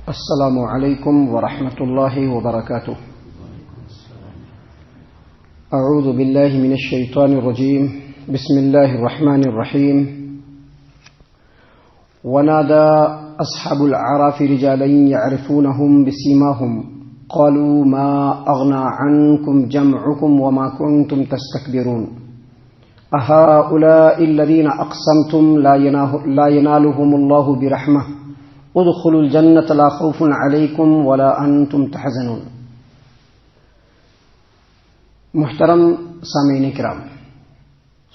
السلام علیکم ورحمۃ اللہ وبرکاتہ. اعوذ باللہ من الشیطان الرجیم. بسم اللہ الرحمن الرحیم. ونادى اصحاب الاعراف رجالا يعرفونهم بسيماهم قالوا ما اغنى عنكم جمعكم وما كنتم تستكبرون اهؤلاء الذين اقسمتم لا ينالهم الله برحمه ادخلوا الجنة لا خوف عليكم ولا انتم تحزنون. محترم سامعین کرام،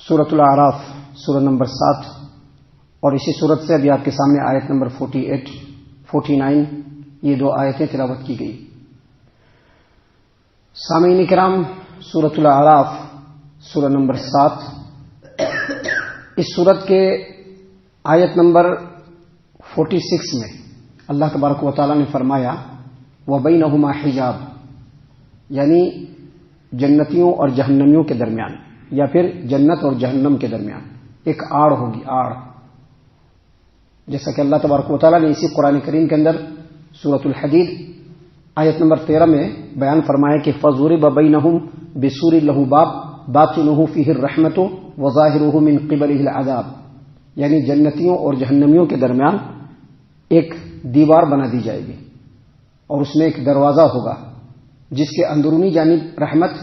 سورۃ الاعراف سورہ نمبر 7 اور اسی سورت سے ابھی آپ کے سامنے آیت نمبر 48 49 یہ دو آیتیں تلاوت کی گئی. سامعین کرام، سورۃ الاعراف سورہ نمبر 7 اس سورت کے آیت نمبر 46 میں اللہ تبارک و تعالیٰ نے فرمایا وَبَيْنَهُمَا حِجَاب، یعنی جنتیوں اور جہنمیوں کے درمیان یا پھر جنت اور جہنم کے درمیان ایک آڑ ہوگی، آڑ. جیسا کہ اللہ تبارک و تعالیٰ نے اسی قرآن کریم کے اندر سورۃ الحدید آیت نمبر 13 میں بیان فرمایا کہ فَضُرِبَ بَيْنَهُمْ بِسُورٍ لَهُ بَابٌ بَاطِنُهُ فِيهِ الرَّحْمَةُ وَظَاهِرُهُ مِنْ قِبَلِهِ الْعَذَابُ، یعنی جنتیوں اور جہنمیوں کے درمیان ایک دیوار بنا دی جائے گی اور اس میں ایک دروازہ ہوگا جس کے اندرونی جانب رحمت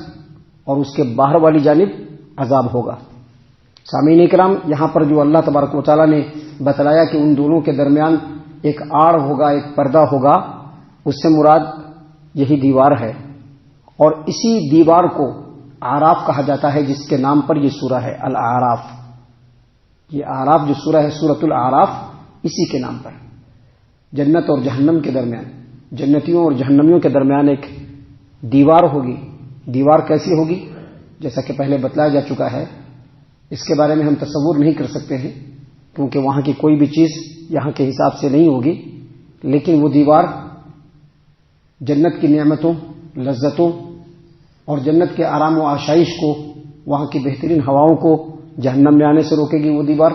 اور اس کے باہر والی جانب عذاب ہوگا. سامعین کرام، یہاں پر جو اللہ تبارک و تعالیٰ نے بتلایا کہ ان دونوں کے درمیان ایک آڑ ہوگا، ایک پردہ ہوگا، اس سے مراد یہی دیوار ہے. اور اسی دیوار کو اعراف کہا جاتا ہے جس کے نام پر یہ سورہ ہے الاعراف. یہ اعراف جو سورہ ہے سورۃ الاعراف اسی کے نام پر. جنت اور جہنم کے درمیان، جنتیوں اور جہنمیوں کے درمیان ایک دیوار ہوگی. دیوار کیسی ہوگی؟ جیسا کہ پہلے بتلایا جا چکا ہے، اس کے بارے میں ہم تصور نہیں کر سکتے ہیں کیونکہ وہاں کی کوئی بھی چیز یہاں کے حساب سے نہیں ہوگی. لیکن وہ دیوار جنت کی نعمتوں، لذتوں اور جنت کے آرام و آشائش کو، وہاں کی بہترین ہواؤں کو جہنم میں آنے سے روکے گی وہ دیوار،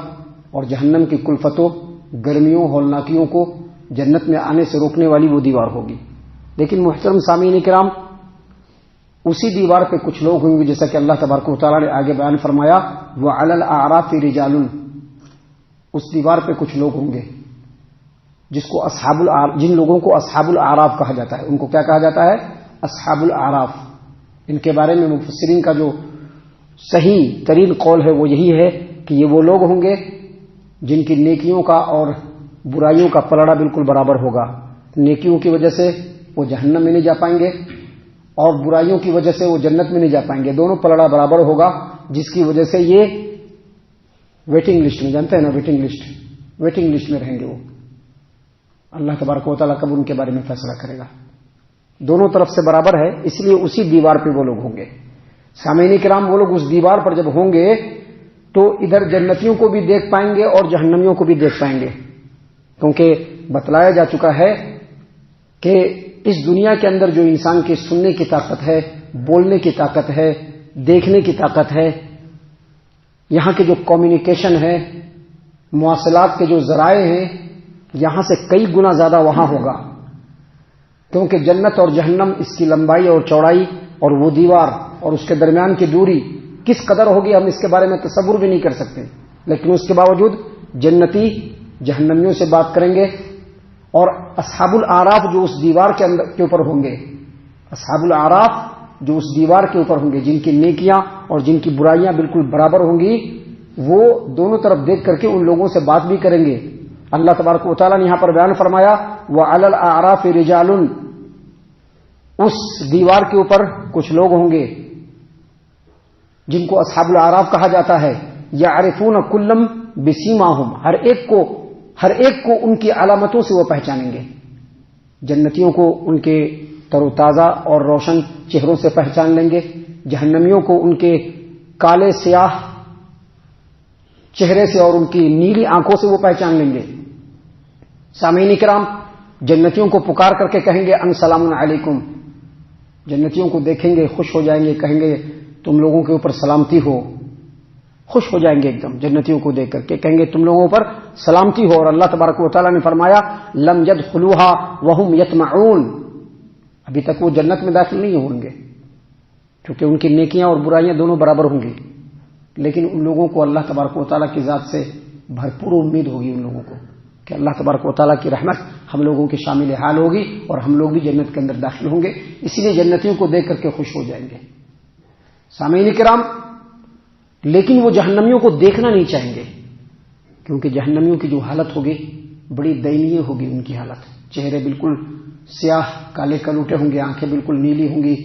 اور جہنم کی کلفتوں، گرمیوں، ہولناکیوں کو جنت میں آنے سے روکنے والی وہ دیوار ہوگی. لیکن محترم سامعین کرام، اسی دیوار پہ کچھ لوگ ہوں گے جیسا کہ اللہ تبارک و تعالیٰ نے آگے بیان فرمایا وَعَلَى الْأَعْرَافِ رِجَالٌ، اس دیوار پہ کچھ لوگ ہوں گے جن لوگوں کو اصحاب الاعراف کہا جاتا ہے. ان کو کیا کہا جاتا ہے؟ اصحاب الاعراف. ان کے بارے میں مفسرین کا جو صحیح ترین قول ہے وہ یہی ہے کہ یہ وہ لوگ ہوں گے جن کی نیکیوں کا اور برائیوں کا پلڑا بالکل برابر ہوگا. نیکیوں کی وجہ سے وہ جہنم میں نہیں جا پائیں گے اور برائیوں کی وجہ سے وہ جنت میں نہیں جا پائیں گے. دونوں پلڑا برابر ہوگا، جس کی وجہ سے یہ ویٹنگ لسٹ میں، جانتے ہیں نا ویٹنگ لسٹ میں رہیں گے. وہ اللہ تبارک و تعالیٰ کب ان کے بارے میں فیصلہ کرے گا. دونوں طرف سے برابر ہے، اس لیے اسی دیوار پہ وہ لوگ ہوں گے. سامعین کرام، وہ لوگ اس دیوار پر جب ہوں گے تو ادھر جنتیوں کو بھی دیکھ پائیں گے اور جہنمیوں کو بھی دیکھ پائیں گے، کیونکہ بتلایا جا چکا ہے کہ اس دنیا کے اندر جو انسان کی سننے کی طاقت ہے، بولنے کی طاقت ہے، دیکھنے کی طاقت ہے، یہاں کے جو کمیونیکیشن ہے، مواصلات کے جو ذرائع ہیں، یہاں سے کئی گنا زیادہ وہاں ہوگا. کیونکہ جنت اور جہنم، اس کی لمبائی اور چوڑائی اور وہ دیوار اور اس کے درمیان کی دوری کس قدر ہوگی ہم اس کے بارے میں تصور بھی نہیں کر سکتے. لیکن اس کے باوجود جنتی جہنمیوں سے بات کریں گے اور اصحاب الاعراف جو اس دیوار کے اوپر ہوں گے، اصحاب الاعراف جو اس دیوار کے اوپر ہوں گے، جن کی نیکیاں اور جن کی برائیاں بالکل برابر ہوں گی، وہ دونوں طرف دیکھ کر کے ان لوگوں سے بات بھی کریں گے. اللہ تبارک و تعالیٰ نے یہاں پر بیان فرمایا وَعَلَى الْأَعْرَافِ رِجَالٌ، اس دیوار کے اوپر کچھ لوگ ہوں گے جن کو اصحاب الاعراف کہا جاتا ہے. یعرفون کلم بسیماہم، ہر ایک کو ان کی علامتوں سے وہ پہچانیں گے. جنتیوں کو ان کے تر و تازہ اور روشن چہروں سے پہچان لیں گے، جہنمیوں کو ان کے کالے سیاہ چہرے سے اور ان کی نیلی آنکھوں سے وہ پہچان لیں گے. سامعین کرام، جنتیوں کو پکار کر کے کہیں گے ان سلام علیکم. جنتیوں کو دیکھیں گے، خوش ہو جائیں گے، کہیں گے تم لوگوں کے اوپر سلامتی ہو. خوش ہو جائیں گے ایک دم جنتیوں کو دیکھ کر کے، کہیں گے تم لوگوں پر سلامتی ہو. اور اللہ تبارک و تعالیٰ نے فرمایا لم يدخلوها وهم يطمعون، ابھی تک وہ جنت میں داخل نہیں ہوں گے کیونکہ ان کی نیکیاں اور برائیاں دونوں برابر ہوں گی، لیکن ان لوگوں کو اللہ تبارک و تعالیٰ کی ذات سے بھرپور امید ہوگی ان لوگوں کو کہ اللہ تبارک و تعالیٰ کی رحمت ہم لوگوں کی شامل حال ہوگی اور ہم لوگ بھی جنت کے اندر داخل ہوں گے، اسی لیے جنتیوں کو دیکھ کر کے خوش ہو جائیں گے. سامعین کرام، لیکن وہ جہنمیوں کو دیکھنا نہیں چاہیں گے کیونکہ جہنمیوں کی جو حالت ہوگی بڑی دینی ہوگی. ان کی حالت، چہرے بالکل سیاہ کالے کلوٹے ہوں گے، آنکھیں بالکل نیلی ہوں گی،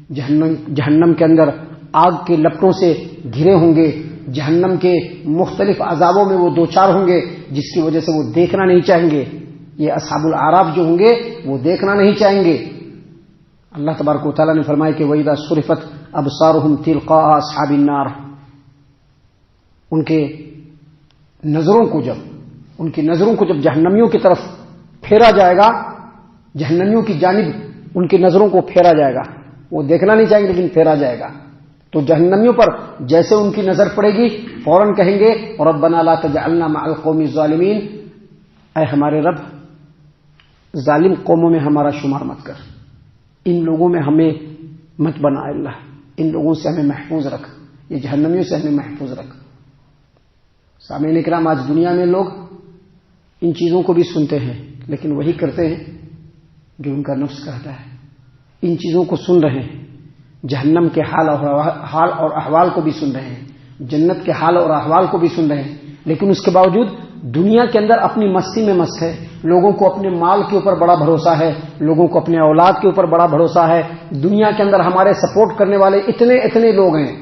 جہنم کے اندر آگ کے لپٹوں سے گھرے ہوں گے، جہنم کے مختلف عذابوں میں وہ دوچار ہوں گے جس کی وجہ سے وہ دیکھنا نہیں چاہیں گے. یہ اصحاب الاعراف جو ہوں گے وہ دیکھنا نہیں چاہیں گے. اللہ تبارک و تعالیٰ نے فرمایا کہ وَإِذَا صُرِفَتْ أَبْصَارُهُمْ تِلْقَاءَ أَصْحَابِ النَّارِ، ان کی نظروں کو جب جہنمیوں کی طرف پھیرا جائے گا، جہنمیوں کی جانب ان کی نظروں کو پھیرا جائے گا، وہ دیکھنا نہیں چاہیں گے لیکن پھیرا جائے گا، تو جہنمیوں پر جیسے ان کی نظر پڑے گی فوراً کہیں گے ربنا لا تجعلنا مع القوم الظالمین، اے ہمارے رب ظالم قوموں میں ہمارا شمار مت کر، ان لوگوں میں ہمیں مت بنا اللہ، ان لوگوں سے ہمیں محفوظ رکھ، یہ جہنمیوں سے ہمیں محفوظ رکھ. سامعین کرام، آج دنیا میں لوگ ان چیزوں کو بھی سنتے ہیں لیکن وہی کرتے ہیں جو ان کا نفس کہتا ہے. ان چیزوں کو سن رہے ہیں، جہنم کے حال اور احوال کو بھی سن رہے ہیں، جنت کے حال اور احوال کو بھی سن رہے ہیں، لیکن اس کے باوجود دنیا کے اندر اپنی مستی میں مست ہے. لوگوں کو اپنے مال کے اوپر بڑا بھروسہ ہے، لوگوں کو اپنے اولاد کے اوپر بڑا بھروسہ ہے. دنیا کے اندر ہمارے سپورٹ کرنے والے اتنے لوگ ہیں.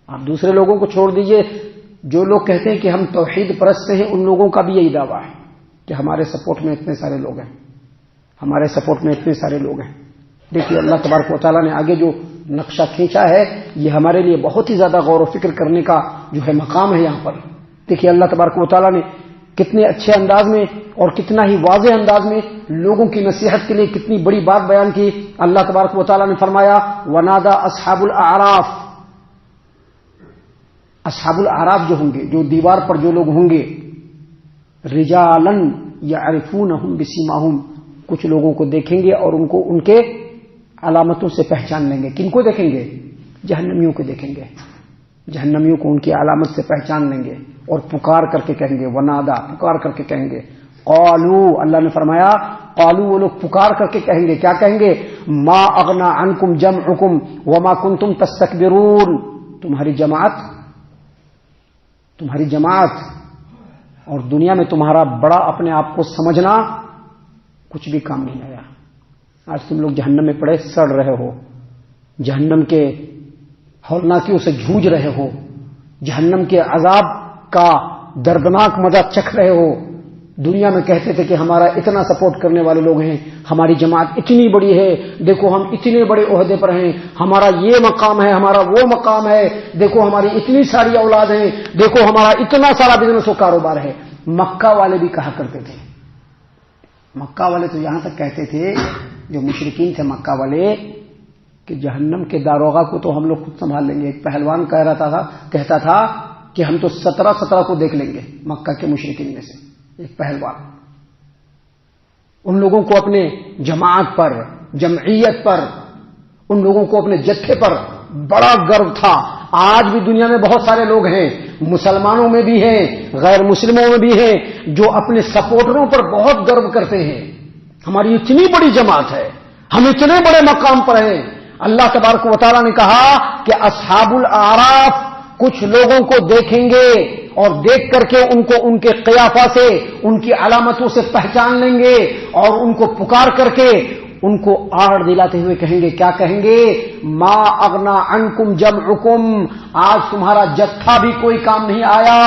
آپ دوسرے لوگوں کو چھوڑ دیجئے، جو لوگ کہتے ہیں کہ ہم توحید پرست ہیں، ان لوگوں کا بھی یہی دعویٰ ہے کہ ہمارے سپورٹ میں اتنے سارے لوگ ہیں، ہمارے سپورٹ میں اتنے سارے لوگ ہیں. دیکھیے اللہ تبارک و تعالیٰ نے آگے جو نقشہ کھینچا ہے یہ ہمارے لیے بہت ہی زیادہ غور و فکر کرنے کا جو ہے مقام ہے یہاں پر. دیکھیے اللہ تبارک و تعالیٰ نے کتنے اچھے انداز میں اور کتنا ہی واضح انداز میں لوگوں کی نصیحت کے لیے کتنی بڑی بات بیان کی. اللہ تبارک و تعالیٰ نے فرمایا وَنَادَى أَصْحَابُ الْأَعْرَافِ، اصحاب الاعراف جو ہوں گے، جو دیوار پر جو لوگ ہوں گے، رجالن یعرفونہم بسیماہم، کچھ لوگوں کو دیکھیں گے اور ان کو ان کے علامتوں سے پہچان لیں گے. کن کو دیکھیں گے؟ جہنمیوں کو دیکھیں گے، جہنمیوں کو ان کی علامت سے پہچان لیں گے اور پکار کر کے کہیں گے، ونادا، پکار کر کے کہیں گے. قالو، اللہ نے فرمایا قالو، وہ لوگ پکار کر کے کہیں گے، کیا کہیں گے؟ ما اغنا عنکم جمعکم وما کنتم تستکبرون، تمہاری جماعت اور دنیا میں تمہارا بڑا اپنے آپ کو سمجھنا کچھ بھی کام نہیں آیا. آج تم لوگ جہنم میں پڑے سڑ رہے ہو، جہنم کے ہولناکیوں سے جھوج رہے ہو، جہنم کے عذاب کا دردناک مزہ چکھ رہے ہو. دنیا میں کہتے تھے کہ ہمارا اتنا سپورٹ کرنے والے لوگ ہیں، ہماری جماعت اتنی بڑی ہے، دیکھو ہم اتنے بڑے عہدے پر ہیں، ہمارا یہ مقام ہے، ہمارا وہ مقام ہے، دیکھو ہماری اتنی ساری اولاد ہیں، دیکھو ہمارا اتنا سارا بزنس و کاروبار ہے. مکہ والے بھی کہا کرتے تھے، مکہ والے تو یہاں تک کہتے تھے، جو مشرکین تھے مکہ والے، کہ جہنم کے داروغہ کو تو ہم لوگ خود سنبھال لیں گے. ایک پہلوان کہتا تھا کہ ہم تو 17 کو دیکھ لیں گے مکہ کے مشرکین میں سے. ایک پہلوان، ان لوگوں کو اپنے جماعت پر، جمعیت پر، ان لوگوں کو اپنے جتھے پر بڑا گرو تھا. آج بھی دنیا میں بہت سارے لوگ ہیں، مسلمانوں میں بھی ہیں، غیر مسلموں میں بھی ہیں، جو اپنے سپورٹروں پر بہت گرو کرتے ہیں. ہماری اتنی بڑی جماعت ہے، ہم اتنے بڑے مقام پر ہیں. اللہ تبارک و تعالیٰ نے کہا کہ اصحاب الاعراف کچھ لوگوں کو دیکھیں گے اور دیکھ کر کے ان کو ان کے قیافہ سے، ان کی علامتوں سے پہچان لیں گے اور ان کو پکار کر کے ان کو آڑ دلاتے ہوئے کہیں گے، کیا کہیں گے؟ ما اغنا عنکم جمعکم، آج تمہارا جتھا بھی کوئی کام نہیں آیا.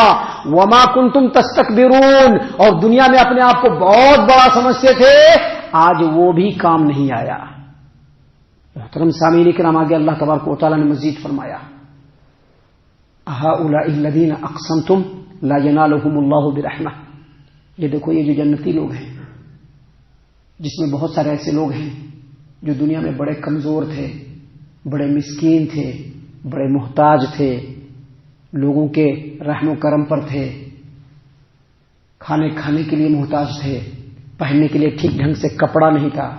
وما کنتم تستکبرون، اور دنیا میں اپنے آپ کو بہت بڑا سمجھتے تھے، آج وہ بھی کام نہیں آیا. محترم سامعین کرام، آگے اللہ تبارک و تعالیٰ نے مزید فرمایا هؤلاء الذین اقسمتم لا ینالهم اللہ برحمہ. یہ دیکھو یہ جو جنتی لوگ ہیں، جس میں بہت سارے ایسے لوگ ہیں جو دنیا میں بڑے کمزور تھے، بڑے مسکین تھے، بڑے محتاج تھے، لوگوں کے رحم و کرم پر تھے، کھانے کے لیے محتاج تھے، پہننے کے لیے ٹھیک ڈھنگ سے کپڑا نہیں تھا.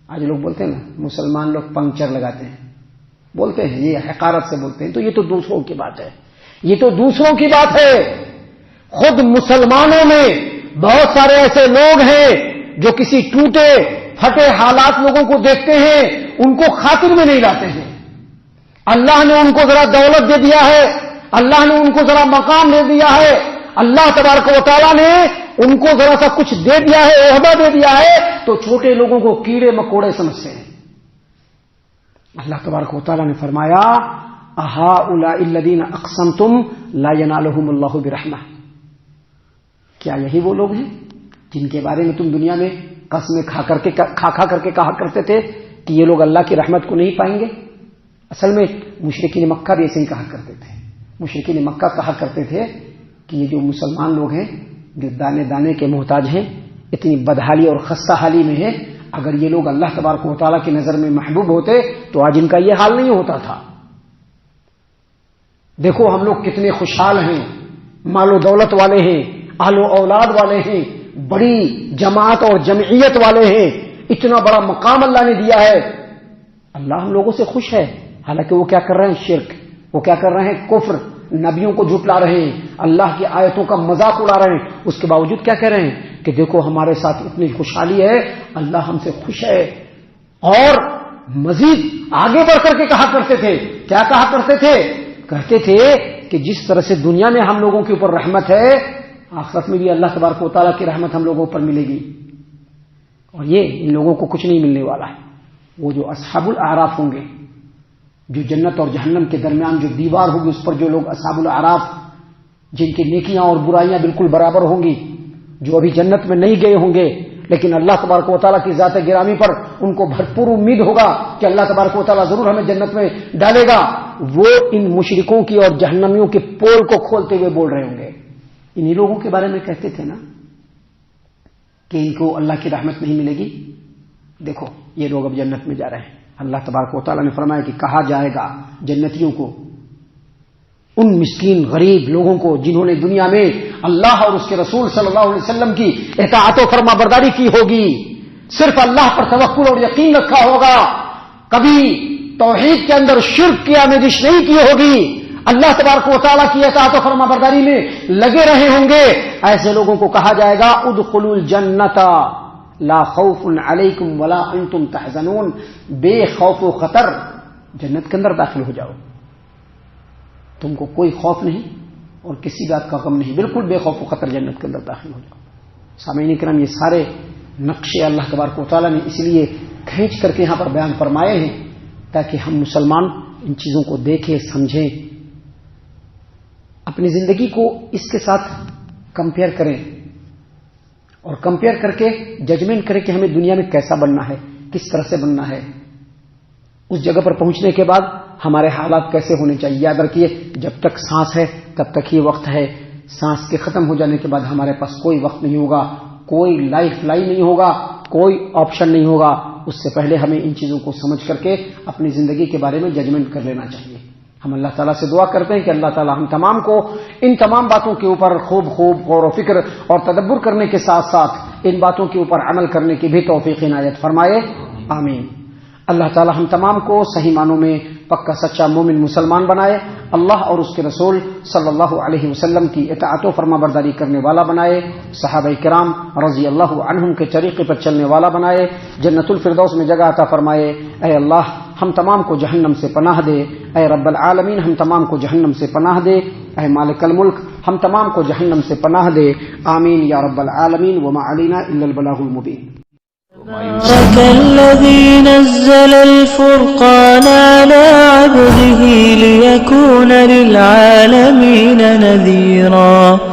آج لوگ بولتے ہیں نا مسلمان لوگ پنکچر لگاتے ہیں، بولتے ہیں، یہ حقارت سے بولتے ہیں. تو یہ تو دوسروں کی بات ہے، یہ تو دوسروں کی بات ہے. خود مسلمانوں میں بہت سارے ایسے لوگ ہیں جو کسی ٹوٹے پھٹے حالات لوگوں کو دیکھتے ہیں، ان کو خاطر میں نہیں لاتے ہیں. اللہ نے ان کو ذرا دولت دے دیا ہے، اللہ نے ان کو ذرا مقام دے دیا ہے، اللہ تبارک و تعالیٰ نے ان کو ذرا سا کچھ دے دیا ہے، عہدہ دے دیا ہے، تو چھوٹے لوگوں کو کیڑے مکوڑے سمجھتے ہیں. اللہ تبارک و تعالیٰ نے فرمایا اہؤلاء الذین اقسمتم لا ینالہم اللہ برحمہ، کیا یہی وہ لوگ ہیں جن کے بارے میں تم دنیا میں قسمیں کھا کر کے کہا کرتے تھے کہ یہ لوگ اللہ کی رحمت کو نہیں پائیں گے؟ اصل میں مشرکین مکہ بھی ایسے ہی کہا کرتے تھے. مشرکین مکہ کہا کرتے تھے کہ یہ جو مسلمان لوگ ہیں جو دانے دانے کے محتاج ہیں، اتنی بدحالی اور خستہ حالی میں ہیں، اگر یہ لوگ اللہ تبارک و تعالیٰ کی نظر میں محبوب ہوتے تو آج ان کا یہ حال نہیں ہوتا تھا. دیکھو ہم لوگ کتنے خوشحال ہیں، مال و دولت والے ہیں، اہل و اولاد والے ہیں، بڑی جماعت اور جمعیت والے ہیں، اتنا بڑا مقام اللہ نے دیا ہے. اللہ ہم لوگوں سے خوش ہے، حالانکہ وہ کیا کر رہے ہیں؟ شرک. وہ کیا کر رہے ہیں؟ کفر. نبیوں کو جھٹلا رہے ہیں، اللہ کی آیتوں کا مذاق اڑا رہے ہیں. اس کے باوجود کیا کہہ رہے ہیں کہ دیکھو ہمارے ساتھ اتنی خوشحالی ہے، اللہ ہم سے خوش ہے. اور مزید آگے بڑھ کر کے کہا کرتے تھے، کیا کہا کرتے تھے؟ کہتے تھے کہ جس طرح سے دنیا میں ہم لوگوں کے اوپر رحمت ہے، آخرت میں بھی اللہ تبارک و تعالیٰ کی رحمت ہم لوگوں پر ملے گی. اور یہ ان لوگوں کو کچھ نہیں ملنے والا ہے. وہ جو اصحاب الاعراف ہوں گے، جو جنت اور جہنم کے درمیان جو دیوار ہوگی، اس پر جو لوگ اصحاب الاعراف جن کی نیکیاں اور برائیاں بالکل برابر ہوں گی، جو ابھی جنت میں نہیں گئے ہوں گے لیکن اللہ تبارک و تعالیٰ کی ذات گرامی پر ان کو بھرپور امید ہوگا کہ اللہ تبارک و تعالیٰ ضرور ہمیں جنت میں ڈالے گا، وہ ان مشرکوں کی اور جہنمیوں کے پول کو کھولتے ہوئے بول رہے ہوں گے. انہی لوگوں کے بارے میں کہتے تھے نا کہ ان کو اللہ کی رحمت نہیں ملے گی. دیکھو یہ لوگ اب جنت میں جا رہے ہیں. اللہ تبارک و تعالیٰ نے فرمایا کہ کہا جائے گا جنتیوں کو، ان مسکین غریب لوگوں کو جنہوں نے دنیا میں اللہ اور اس کے رسول صلی اللہ علیہ وسلم کی اطاعت و فرما برداری کی ہوگی، صرف اللہ پر توکل اور یقین رکھا ہوگا، کبھی توحید کے اندر شرک کی آمیزش نہیں کی ہوگی، اللہ تبارک و تعالیٰ کی اطاعت و فرما برداری میں لگے رہے ہوں گے، ایسے لوگوں کو کہا جائے گا ادخلوا الجنت لا خوف علیکم ولا انتم تحزنون، بے خوف و خطر جنت کے اندر داخل ہو جاؤ، تم کو کوئی خوف نہیں اور کسی بات کا غم نہیں، بالکل بے خوف و خطر جنت کے اندر داخل ہو جاؤ. سامعین کرام، یہ سارے نقشے اللہ تبارک و تعالیٰ نے اس لیے کھینچ کر کے یہاں پر بیان فرمائے ہیں تاکہ ہم مسلمان ان چیزوں کو دیکھیں، سمجھیں، اپنی زندگی کو اس کے ساتھ کمپیئر کریں اور کمپیئر کر کے ججمنٹ کریں کہ ہمیں دنیا میں کیسا بننا ہے، کس طرح سے بننا ہے. اس جگہ پر پہنچنے کے بعد ہمارے حالات کیسے ہونے چاہیے. یاد رکھیے جب تک سانس ہے تب تک ہی وقت ہے، سانس کے ختم ہو جانے کے بعد ہمارے پاس کوئی وقت نہیں ہوگا، کوئی لائف لائن نہیں ہوگا، کوئی آپشن نہیں ہوگا. اس سے پہلے ہمیں ان چیزوں کو سمجھ کر کے اپنی زندگی کے بارے میں ججمنٹ کر لینا چاہیے. ہم اللہ تعالیٰ سے دعا کرتے ہیں کہ اللہ تعالیٰ ہم تمام کو ان تمام باتوں کے اوپر خوب غور و فکر اور تدبر کرنے کے ساتھ ساتھ ان باتوں کے اوپر عمل کرنے کی بھی توفیق عنایت فرمائے. آمین. اللہ تعالیٰ ہم تمام کو صحیح معنوں میں پکا سچا مومن مسلمان بنائے، اللہ اور اس کے رسول صلی اللہ علیہ وسلم کی اطاعت و فرما برداری کرنے والا بنائے، صحابہ کرام رضی اللہ عنہم کے طریقے پر چلنے والا بنائے، جنت الفردوس میں جگہ عطا فرمائے. اے اللہ ہم تمام کو جہنم سے پناہ دے، اے رب العالمین ہم تمام کو جہنم سے پناہ دے، اے مالک الملک ہم تمام کو جہنم سے پناہ دے. آمین یا رب العالمین. وما علینا الا البلاغ المبین. تبارك الذي نزل الفرقان على عبده ليكون للعالمين نذيرا.